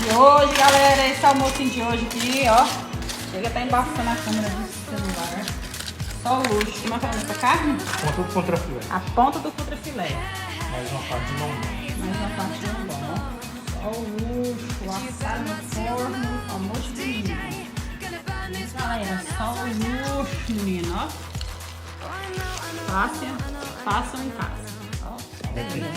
E hoje, galera, esse almocinho de hoje aqui, ó. Chega até embaixando a câmera do celular. Só o luxo. Como é que é essa carne? Ponta do contrafilé. A ponta do contrafilé. Mais uma parte de lombão. Mais uma parte de lombão. Só o luxo, assado no forno, almoço de domingo. Isso, galera, só o luxo, menino, ó. Façam em casa. Ó, beleza.